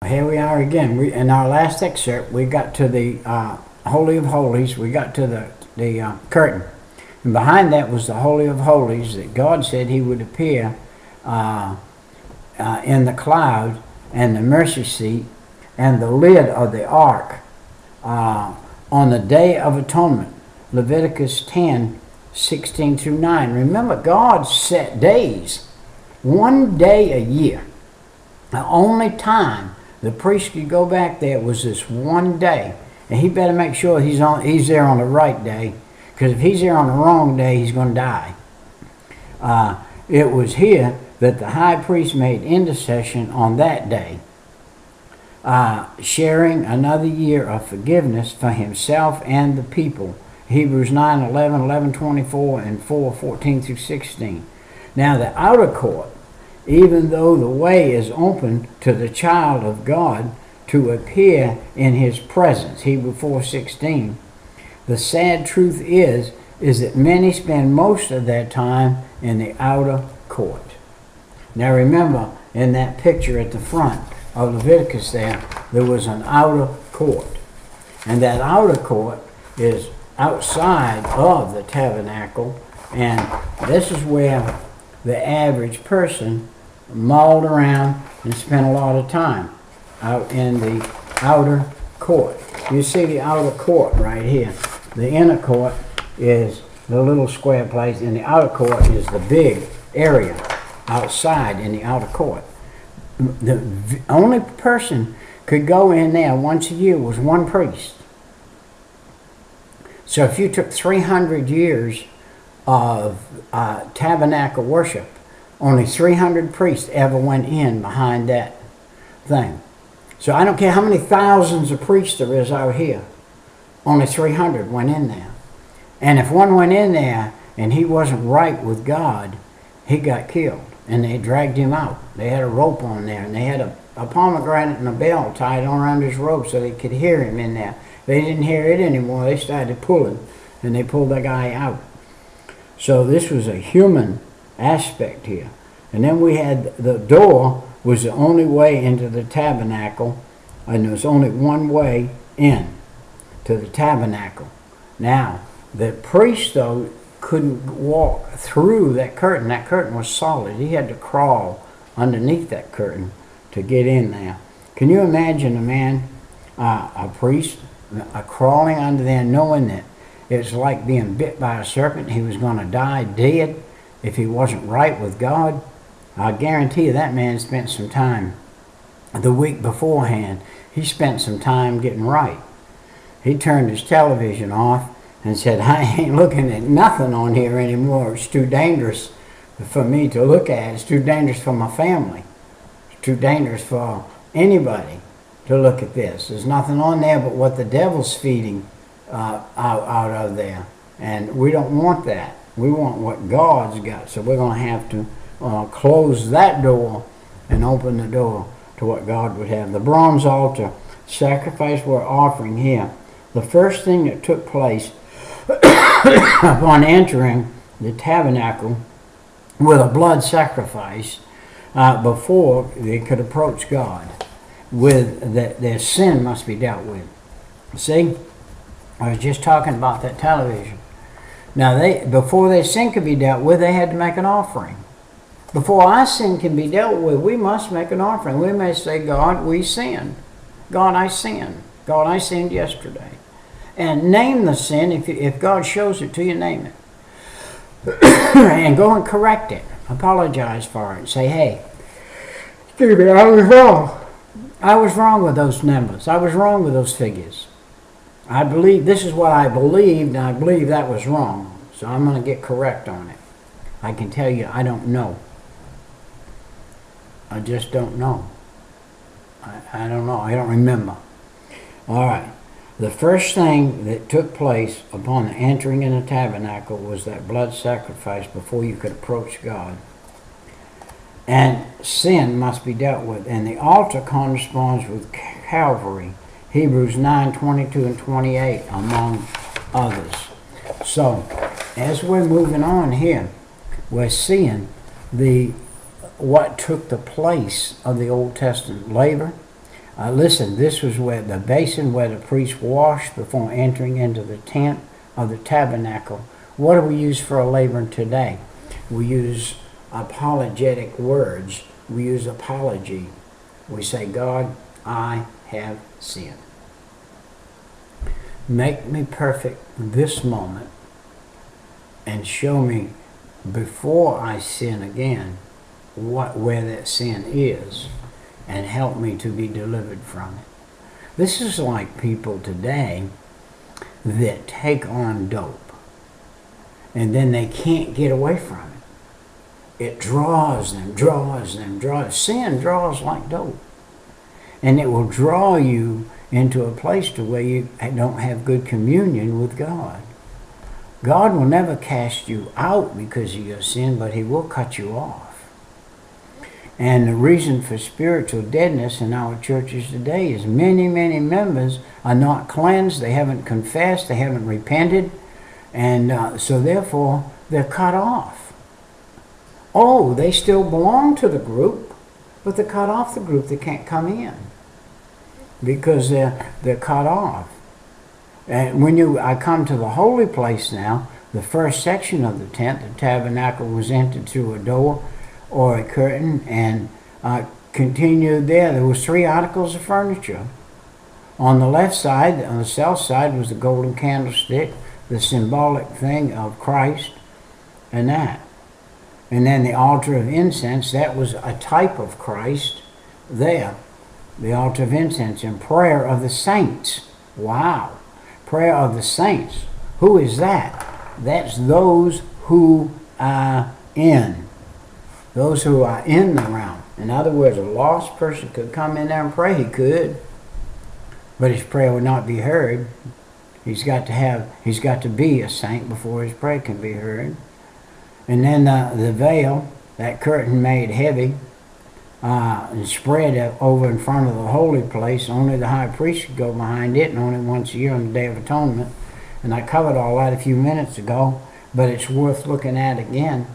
Here we are again. In our last excerpt, we got to the Holy of Holies. We got to the curtain. And behind that was the Holy of Holies that God said he would appear in the cloud and the mercy seat and the lid of the ark on the Day of Atonement. Leviticus 10:16 through 9. Remember, God set days. One day a year. The only time the priest could go back there was this one day, and he better make sure he's there on the right day, because if he's there on the wrong day, he's going to die. It was here that the high priest made intercession on that day, sharing another year of forgiveness for himself and the people. Hebrews 9:11, 11:24, and 4:14 through 16. Now the outer court, even though the way is open to the child of God to appear in his presence, Hebrews 4:16, the sad truth is that many spend most of their time in the outer court. Now remember, in that picture at the front of Leviticus there was an outer court. And that outer court is outside of the tabernacle, and this is where the average person mauled around and spent a lot of time, out in the outer court. You see the outer court right here. The inner court is the little square place, and the outer court is the big area outside in the outer court. The only person could go in there once a year was one priest. So if you took 300 years of tabernacle worship, only 300 priests ever went in behind that thing. So I don't care how many thousands of priests there is out here, only 300 went in there. And if one went in there and he wasn't right with God, he got killed, and they dragged him out. They had a rope on there, and they had a pomegranate and a bell tied on around his rope so they could hear him in there. They didn't hear it anymore. They started pulling, and they pulled the guy out. So this was a human aspect here. And then we had the door was the only way into the tabernacle, and there was only one way in to the tabernacle. Now, the priest, though, couldn't walk through that curtain. That curtain was solid. He had to crawl underneath that curtain to get in there. Can you imagine a man, a priest, crawling under there, knowing that it's like being bit by a serpent? He was going to die dead if he wasn't right with God. I guarantee you that man spent some time the week beforehand. He spent some time getting right. He turned his television off and said, I ain't looking at nothing on here anymore. It's too dangerous for me to look at. It's too dangerous for my family. It's too dangerous for anybody to look at this. There's nothing on there but what the devil's feeding out of there. And we don't want that. We want what God's got. So we're going to have to close that door and open the door to what God would have. The bronze altar, sacrifice we're offering here. The first thing that took place upon entering the tabernacle with a blood sacrifice before they could approach God, with their sin must be dealt with. See, I was just talking about that television. Now, before their sin could be dealt with, they had to make an offering. Before our sin can be dealt with, we must make an offering. We may say, God, we sinned. God, I sinned. God, I sinned yesterday. And name the sin. If God shows it to you, name it. And go and correct it. Apologize for it. Say, hey, excuse me, I was wrong. I was wrong with those numbers. I was wrong with those figures. I believe this is what I believed, and I believe that was wrong. So I'm going to get correct on it. I can tell you I don't know. I just don't know. I don't know. I don't remember. All right. The first thing that took place upon entering in the tabernacle was that blood sacrifice before you could approach God. And sin must be dealt with. And the altar corresponds with Calvary. Hebrews 9:22 and 28, among others. So, as we're moving on here, we're seeing what took the place of the Old Testament labor, Listen, this was where the basin where the priest washed before entering into the tent of the tabernacle. What do we use for a laver today? We use apologetic words. We use apology. We say, God, I have sinned. Make me perfect this moment and show me before I sin again where that sin is, and help me to be delivered from it. This is like people today that take on dope and then they can't get away from it. It draws them. Sin draws like dope. And it will draw you into a place to where you don't have good communion with God. God will never cast you out because of your sin, but he will cut you off. And the reason for spiritual deadness in our churches today is many members are not cleansed, they haven't confessed, they haven't repented, and so therefore they're cut off. Oh, they still belong to the group, but they're cut off the group. They can't come in because they're cut off. And when I come to the holy place now, the first section of the tent, the tabernacle, was entered through a door or a curtain, and continued there. There was 3 articles of furniture. On the left side, on the south side, was the golden candlestick, the symbolic thing of Christ, and that. And then the altar of incense, that was a type of Christ there. The altar of incense and prayer of the saints. Wow. Prayer of the saints. Who is that? That's those who are in. Those who are in the realm. In other words, a lost person could come in there and pray. He could, but his prayer would not be heard. He's got to be a saint before his prayer can be heard. And then the veil, that curtain made heavy, and spread over in front of the holy place. Only the high priest could go behind it, and only once a year on the Day of Atonement. And I covered all that a few minutes ago, but it's worth looking at again,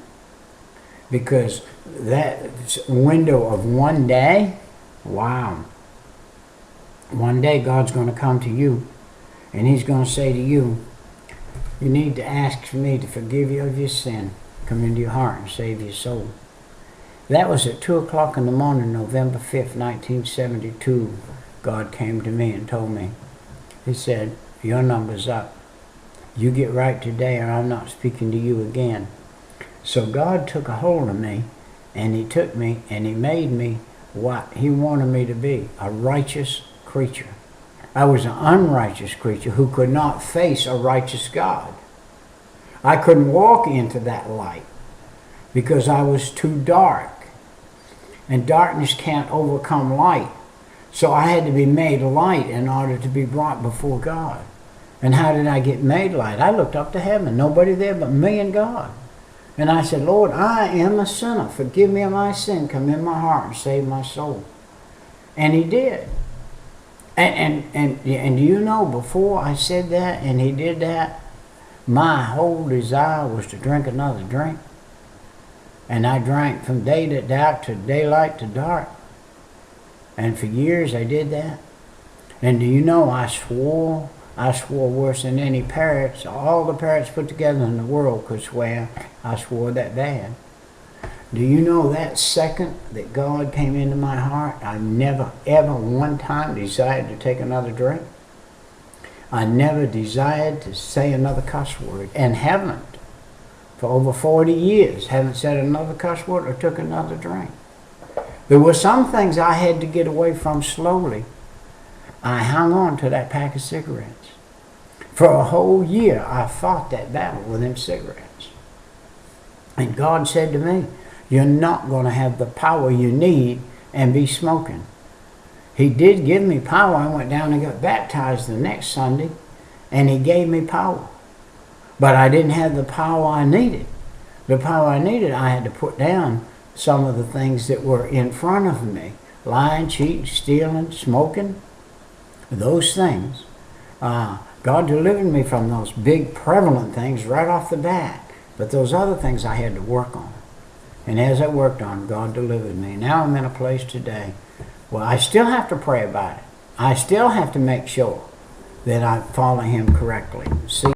because that window of one day, wow. One day God's going to come to you, and he's going to say to you, you need to ask me to forgive you of your sin, come into your heart and save your soul. That was at 2 o'clock in the morning, November 5th, 1972. God came to me and told me, he said, your number's up. You get right today or I'm not speaking to you again. So God took a hold of me, and he took me and he made me what he wanted me to be, a righteous creature. I was an unrighteous creature who could not face a righteous God. I couldn't walk into that light because I was too dark. And darkness can't overcome light. So I had to be made light in order to be brought before God. And how did I get made light? I looked up to heaven, nobody there but me and God. And I said, Lord, I am a sinner. Forgive me of my sin. Come in my heart and save my soul. And he did. And do you know, before I said that and he did that, my whole desire was to drink another drink. And I drank from day to dark to daylight to dark. And for years I did that. And do you know, I swore worse than any parrots. All the parrots put together in the world could swear. I swore that bad. Do you know that second that God came into my heart, I never ever one time desired to take another drink. I never desired to say another cuss word, and haven't. For over 40 years, haven't said another cuss word or took another drink. There were some things I had to get away from slowly. I hung on to that pack of cigarettes. For a whole year, I fought that battle with them cigarettes. And God said to me, you're not going to have the power you need and be smoking. He did give me power. I went down and got baptized the next Sunday, and he gave me power. But I didn't have the power I needed. The power I needed, I had to put down some of the things that were in front of me. Lying, cheating, stealing, smoking, those things. God delivered me from those big prevalent things right off the bat. But those other things I had to work on. And as I worked on, God delivered me. Now I'm in a place today Well, I still have to pray about it. I still have to make sure that I follow him correctly. See